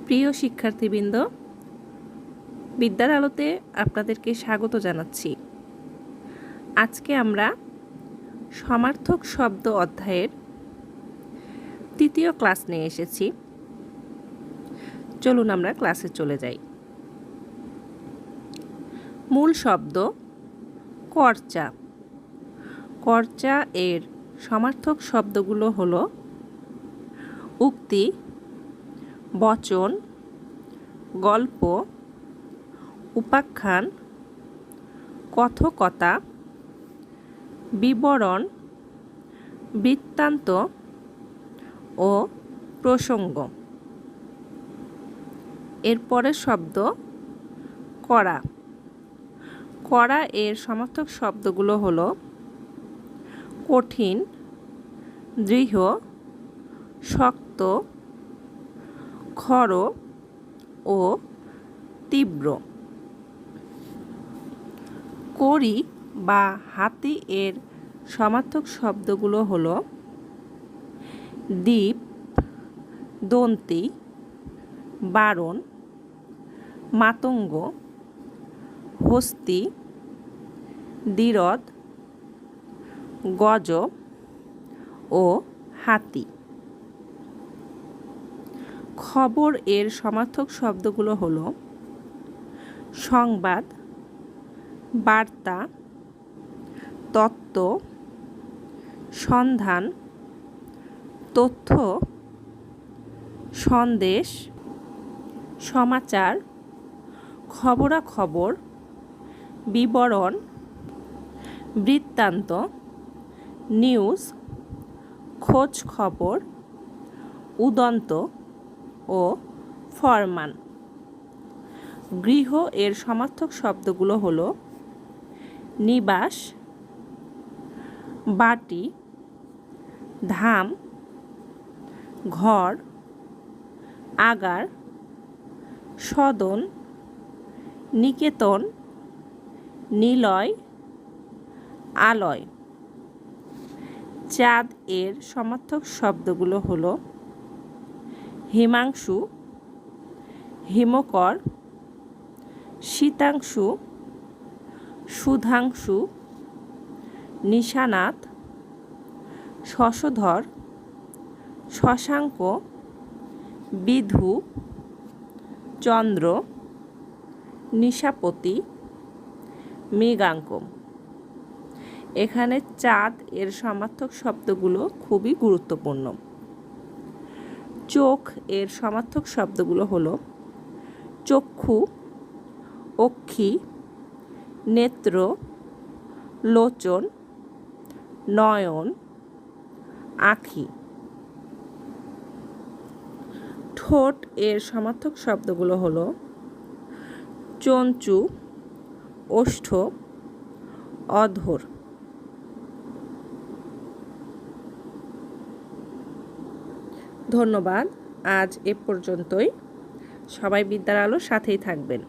প্রিয় শিক্ষার্থীবৃন্দ, বিদ্যার আলোতে আপনাদেরকে স্বাগত জানাচ্ছি। আজকে আমরা সমার্থক শব্দ অধ্যায়ের তৃতীয় ক্লাস নিয়ে এসেছি। চলুন আমরা ক্লাসে চলে যাই। মূল শব্দ কর্চা। কর্চা এর সমার্থক শব্দগুলো হলো উক্তি, বচন, গল্প, উপাখ্যান, কথকতা, বিবরণ, বৃত্তান্ত ও প্রসঙ্গ। এরপরের শব্দ কড়া। কড়া এর সমার্থক শব্দগুলো হলো কঠিন, দৃঢ়, শক্ত, খড় ও তীব্র। কড়ি বা হাতি এর সমার্থক শব্দগুলো হলো দ্বীপ, দন্তি, বারণ, মাতঙ্গ, হস্তি, দ্বিরথ, গজ ও হাতি। খবর এর সমার্থক শব্দগুলো হলো সংবাদ, বার্তা, তত্ত্ব, সন্ধান, তথ্য, সন্দেশ, সমাচার, খবরাখবর, বিবরণ, বৃত্তান্ত, নিউজ, খোঁজ খবর, উদন্ত ও ফরমান। গৃহ এর সমার্থক শব্দগুলো হলো নিবাস, বাটি, ধাম, ঘর, আগার, সদন, নিকেতন, নিলয়, আলয়। চাঁদ এর সমার্থক শব্দগুলো হলো হিমাংশু, হিমকর, শীতাংশু, সুধাংশু, নিশানাথ, শশধর, শশাঙ্ক, বিধু, চন্দ্র, নিশাপতি, মৃগাঙ্ক। এখানে চাঁদ এর সমার্থক শব্দগুলো খুবই গুরুত্বপূর্ণ। চোখ এর সমার্থক শব্দগুলো হলো চক্ষু, অক্ষি, নেত্র, লোচন, নয়ন, আখি। ঠোঁট এর সমার্থক শব্দগুলো হলো চঞ্চু, ওষ্ঠ, অধর। ধন্যবাদ। আজ এ পর্যন্তই। সবাই বিদ্যার আলোর সাথেই থাকবেন।